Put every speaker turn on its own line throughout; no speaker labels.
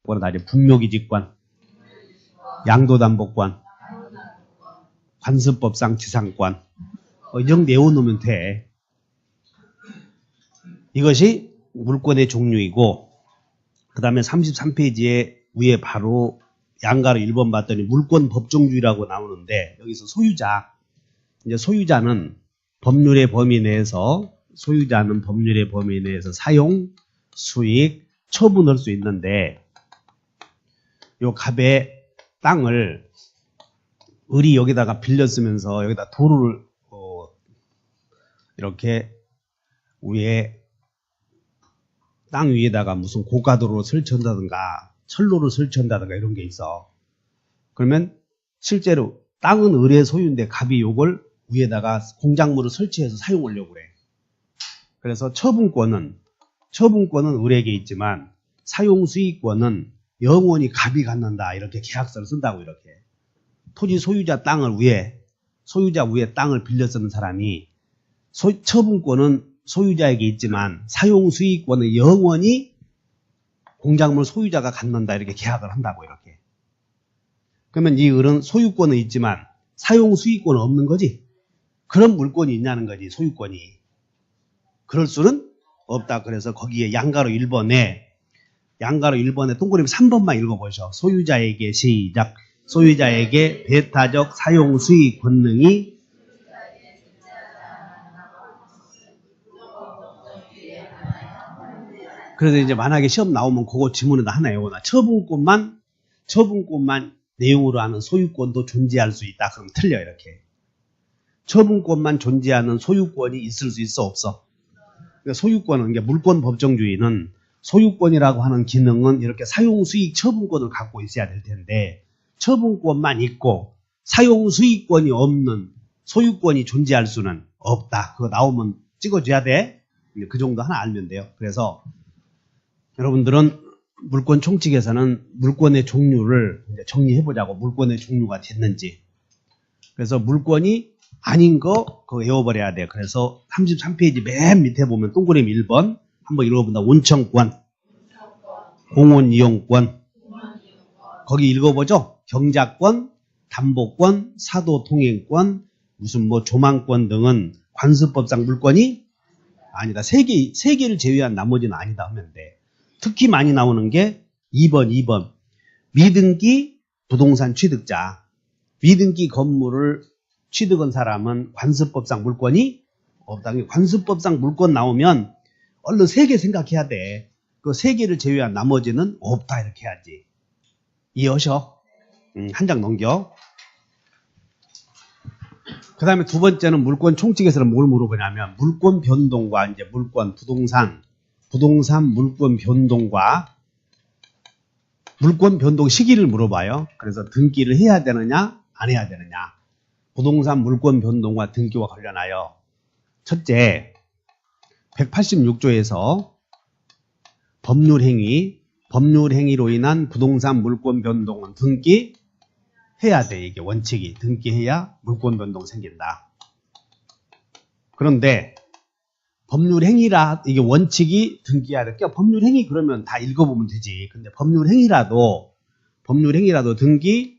그러다 이제 분묘기지권, 양도담보권, 관습법상 지상권. 이 정도 외워놓으면 돼. 이것이 물권의 종류이고, 그 다음에 33페이지에 위에 바로 양가로 1번 봤더니 물권 법정주의라고 나오는데, 여기서 소유자, 이제 소유자는 법률의 범위 내에서 사용, 수익, 처분할 수 있는데, 요 갑의 땅을 을이 여기다가 빌렸으면서 여기다 도로를 이렇게 위에 땅 위에다가 무슨 고가도로를 설치한다든가 철로를 설치한다든가 이런 게 있어. 그러면 실제로 땅은 을의 소유인데 갑이 요걸 위에다가 공작물을 설치해서 사용하려고 그래. 그래서 처분권은 을에게 있지만 사용수익권은 영원히 갑이 갖는다. 이렇게 계약서를 쓴다고. 이렇게 토지 소유자 땅을 소유자 위에 땅을 빌려 쓰는 사람이 처분권은 소유자에게 있지만 사용수익권은 영원히 공작물 소유자가 갖는다. 이렇게 계약을 한다고. 이렇게. 그러면 이 을은 소유권은 있지만 사용수익권은 없는 거지. 그런 물권이 있냐는 거지. 소유권이. 그럴 수는 없다. 그래서 거기에 양가로 1번에 동그라미 3번만 읽어보셔. 소유자에게 시작. 소유자에게 배타적 사용수익 권능이 그래서 이제 만약에 시험 나오면 그거 지문에다 하나 외워놔. 처분권만 내용으로 하는 소유권도 존재할 수 있다. 그럼 틀려. 이렇게. 처분권만 존재하는 소유권이 있을 수 있어 없어? 그러니까 소유권은, 그러니까 물권 법정주의는 소유권이라고 하는 기능은 이렇게 사용수익 처분권을 갖고 있어야 될 텐데, 처분권만 있고 사용수익권이 없는 소유권이 존재할 수는 없다. 그거 나오면 찍어줘야 돼. 그 정도 하나 알면 돼요. 그래서 여러분들은 물권 총칙에서는 물권의 종류를 이제 정리해보자고. 물권의 종류가 됐는지. 그래서 물권이 아닌 거 그거 외워버려야 돼요. 그래서 33페이지 맨 밑에 보면 동그라미 1번 한번 읽어본다. 온천권, 공원이용권, 거기 읽어보죠. 경작권, 담보권, 사도통행권, 무슨 뭐 조망권 등은 관습법상 물권이 아니다. 세 개를 제외한 나머지는 아니다 하면 돼. 특히 많이 나오는 게 2번. 미등기 부동산 취득자. 미등기 건물을 취득한 사람은 관습법상 물권이 없다. 관습법상 물권 나오면 얼른 3개 생각해야 돼. 그 3개를 제외한 나머지는 없다. 이렇게 해야지. 이해하셔? 한 장 넘겨. 그 다음에 두 번째는 물권 총칙에서는 뭘 물어보냐면 물권 변동과 이제 물권 부동산 물권 변동과 물권 변동 시기를 물어봐요. 그래서 등기를 해야 되느냐 안 해야 되느냐. 부동산 물권 변동과 등기와 관련하여 첫째 186조에서 법률행위로 인한 부동산 물권 변동은 등기해야 돼. 이게 원칙이. 등기해야 물권 변동 생긴다. 그런데 법률행위라 이게 원칙이 등기해야 돼. 그러니까 법률행위 그러면 다 읽어보면 되지. 근데 법률행위라도 등기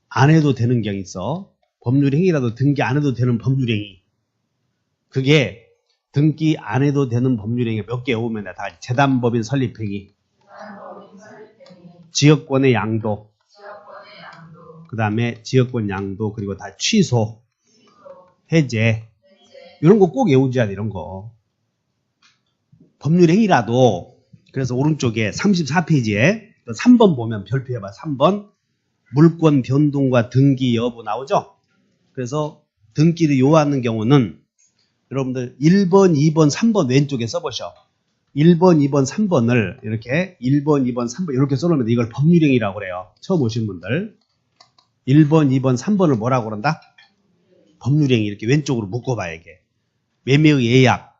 안 해도 되는 경우 있어. 법률행위라도 등기 안 해도 되는 법률행위. 그게 등기 안 해도 되는 법률행위 몇 개 오면 다 재단법인 설립행위, 지역권의 양도, 그 다음에 지역권 양도, 그리고 다 취소, 해제, 이런 거 꼭 외우셔야 돼. 이런 거. 법률행위라도. 그래서 오른쪽에 34페이지에 3번 보면 별표해봐. 3번 물권 변동과 등기 여부 나오죠. 그래서 등기를 요하는 경우는 여러분들 1번, 2번, 3번 왼쪽에 써보셔. 1번, 2번, 3번을 이렇게 1번, 2번, 3번 이렇게 써놓으면 이걸 법률행위라고 그래요. 처음 오신 분들. 1번, 2번, 3번을 뭐라고 그런다? 법률행위. 이렇게 왼쪽으로 묶어봐야 이게. 매매의 예약,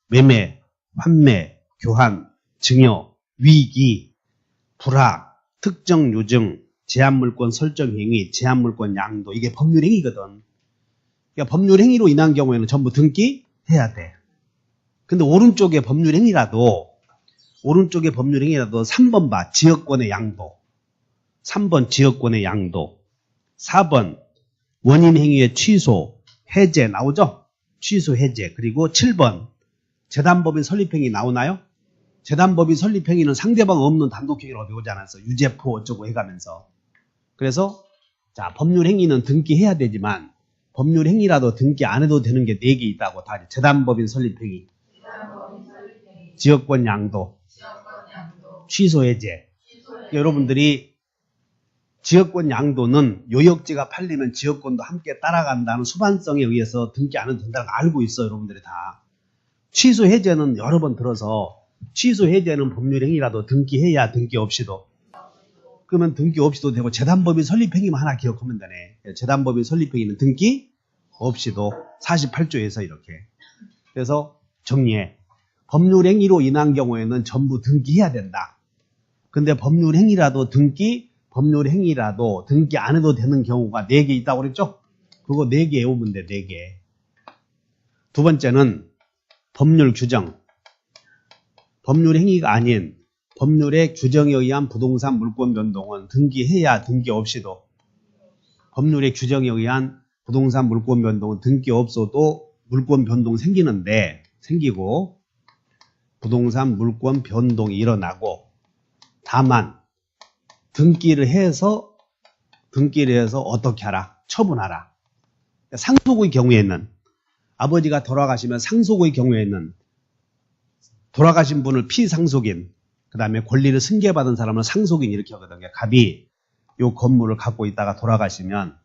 매매, 환매, 교환, 증여, 위기, 불화, 특정 요증, 제한물권 설정행위, 제한물권 양도. 이게 법률행위거든. 그러니까 법률행위로 인한 경우에는 전부 등기해야 돼. 근데 오른쪽에 법률행위라도 오른쪽에 법률행위라도 3번 봐. 지역권의 양도. 3번 지역권의 양도. 4번 원인행위의 취소, 해제 나오죠? 취소, 해제. 그리고 7번 재단법인 설립행위 나오나요? 재단법인 설립행위는 상대방 없는 단독행위로 배우지 않았어. 유죄포 어쩌고 해가면서. 그래서 자 법률행위는 등기해야 되지만 법률행위라도 등기 안 해도 되는 게 4개 있다고. 다 재단법인 설립행위, 지역권 양도, 취소, 해제. 여러분들이 지역권 양도는 요역지가 팔리면 지역권도 함께 따라간다는 수반성에 의해서 등기 안 해도 된다는 거 알고 있어요. 여러분들이 다. 취소, 해제는 여러 번 들어서 취소, 해제는 법률행위라도 등기해야 등기 없이도. 그러면 등기 없이도 되고 재단법인 설립행위만 하나 기억하면 되네. 재단법인 설립행위는 등기 없이도 48조에서 이렇게. 그래서 정리해. 법률행위로 인한 경우에는 전부 등기해야 된다. 근데 법률행위라도 등기 안 해도 되는 경우가 4개 있다고 그랬죠? 그거 4개 외우면 돼. 4개. 두 번째는 법률 규정. 법률행위가 아닌 법률의 규정에 의한 부동산 물권 변동은 등기해야 등기 없이도. 법률의 규정에 의한 부동산 물권 변동은 등기 없어도 물권 변동 생기고 부동산 물권 변동이 일어나고, 다만 등기를 해서 어떻게 하라? 처분하라. 상속의 경우에는, 아버지가 돌아가시면 상속의 경우에는 돌아가신 분을 피상속인, 그 다음에 권리를 승계받은 사람은 상속인 이렇게 하거든요. 갑이 요 건물을 갖고 있다가 돌아가시면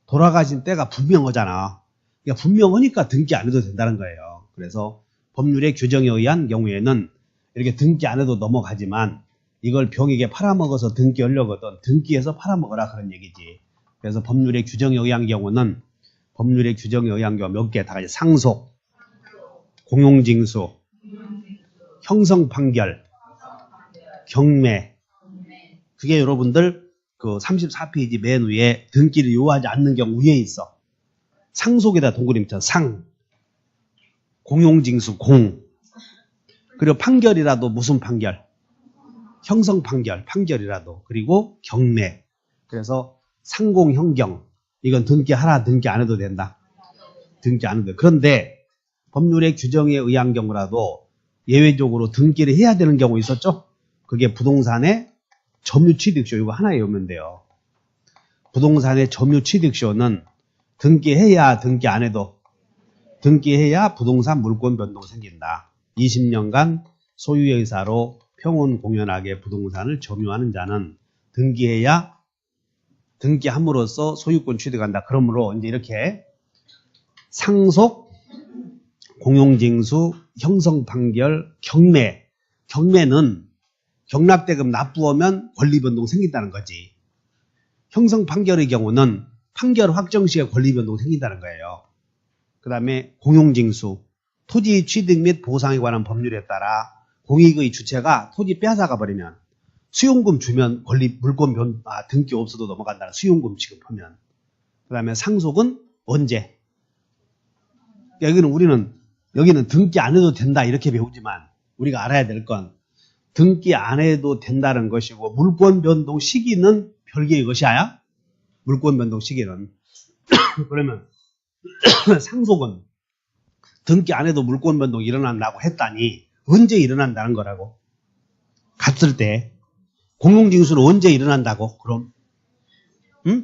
돌아가신 때가 분명하잖아. 그러니까 분명하니까 등기 안 해도 된다는 거예요. 그래서 법률의 규정에 의한 경우에는 이렇게 등기 안 해도 넘어가지만 이걸 병에게 팔아먹어서 등기하려거든 등기해서 팔아먹어라 그런 얘기지. 그래서 법률의 규정에 의한 경우는 몇 개 다 같이 상속, 공용징수, 형성판결, 경매. 그게 여러분들 그 34페이지 맨 위에 등기를 요하지 않는 경우 위에 있어. 상속에다 동그라미 쳐. 상. 공용징수 공. 그리고 판결이라도 무슨 판결? 형성판결 판결이라도. 그리고 경매. 그래서 상공형경. 이건 등기하라 등기 안 해도 된다. 등기 안 해도 돼. 그런데 법률의 규정에 의한 경우라도 예외적으로 등기를 해야 되는 경우 있었죠? 그게 부동산의 점유취득쇼. 이거 하나 외우면 돼요. 부동산의 점유취득쇼는 등기해야 등기 안 해도. 등기해야 부동산 물권 변동 생긴다. 20년간 소유의 의사로 평온공연하게 부동산을 점유하는 자는 등기해야 등기함으로써 소유권 취득한다. 그러므로 이제 이렇게 상속, 공용징수, 형성판결, 경매. 경매는 경락대금 납부하면 권리변동 생긴다는 거지. 형성판결의 경우는 판결 확정 시에 권리변동 생긴다는 거예요. 그 다음에 공용징수. 토지 취득 및 보상에 관한 법률에 따라 공익의 주체가 토지 빼앗아가 버리면 수용금 주면 물권 등기 없어도 넘어간다는 수용금 지급하면. 그 다음에 상속은 언제? 여기는 등기 안 해도 된다 이렇게 배우지만 우리가 알아야 될 건 등기 안 해도 된다는 것이고 물권 변동 시기는 별개의 것이야. 물권 변동 시기는. 그러면 상속은 등기 안 해도 물권 변동이 일어난다고 했다니 언제 일어난다는 거라고? 갔을 때. 공용징수는 언제 일어난다고? 그럼? 응?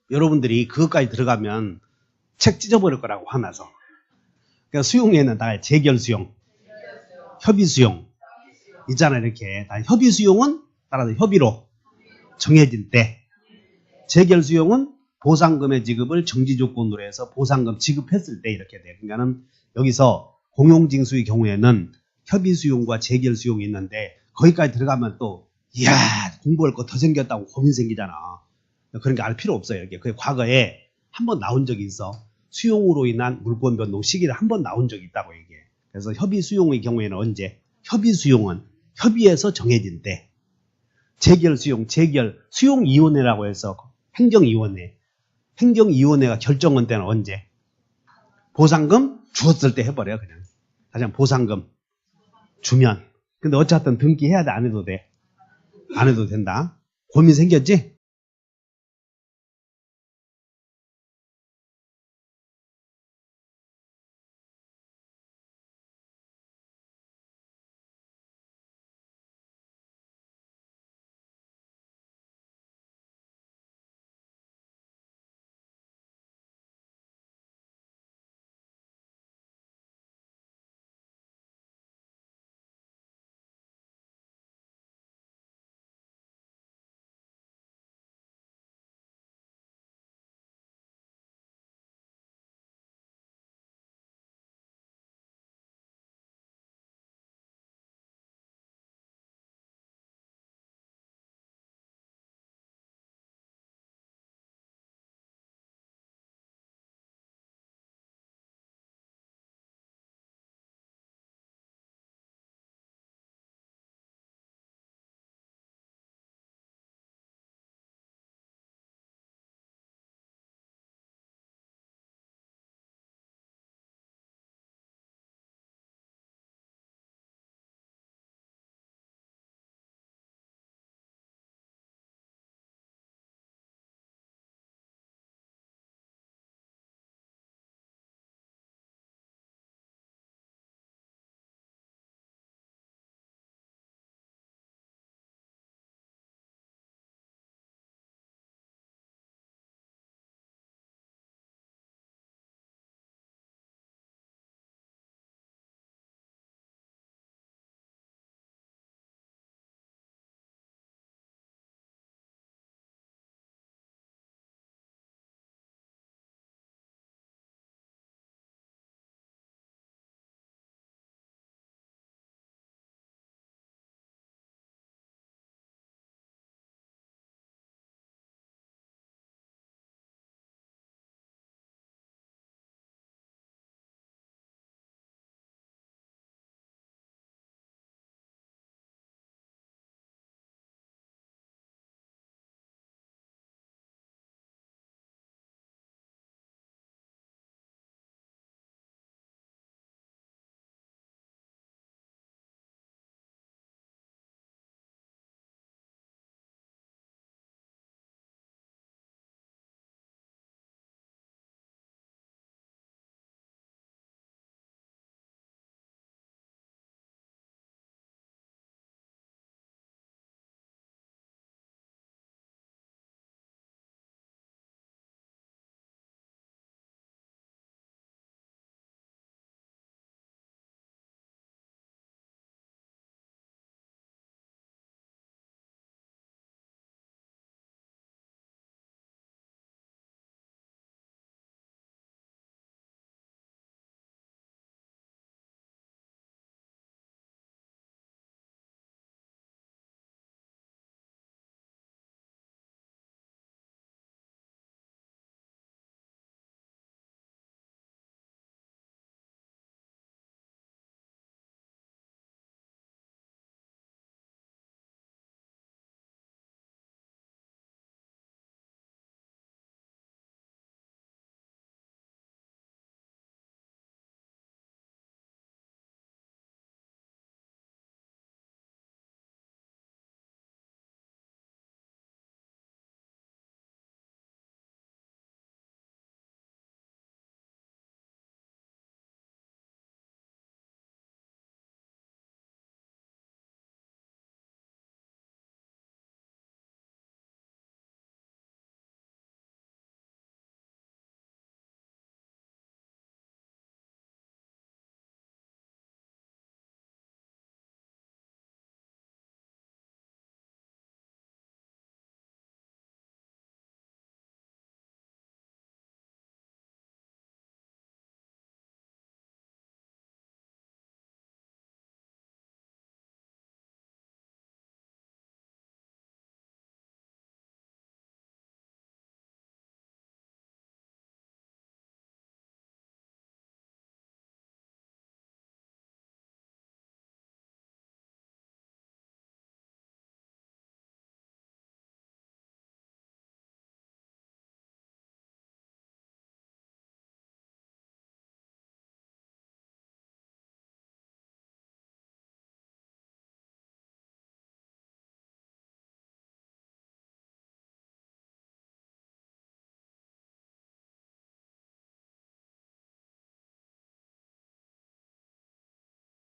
여러분들이 그것까지 들어가면 책 찢어버릴 거라고 화나서. 그러니까 수용에는 다 재결수용, 협의수용 있잖아. 이렇게 다 협의수용은 따라서 협의로 정해진 때, 재결수용은 보상금의 지급을 정지조건으로 해서 보상금 지급했을 때 이렇게 돼. 그러니까는 여기서 공용징수의 경우에는 협의수용과 재결수용이 있는데 거기까지 들어가면 또 이야 공부할 거 더 생겼다고 고민 생기잖아. 그런 게 알 필요 없어요. 이렇게. 그게 과거에 한번 나온 적이 있어. 수용으로 인한 물권 변동 시기를 한번 나온 적이 있다고 얘기해. 그래서 협의수용의 경우에는 언제? 협의수용은 협의해서 정해진 때. 재결수용, 수용위원회라고 해서 행정위원회. 행정위원회가 결정한 때는 언제? 보상금 주었을 때 해버려 그냥. 다시 한번 보상금 주면. 근데 어쨌든 등기해야 돼? 안 해도 돼? 안 해도 된다. 고민 생겼지?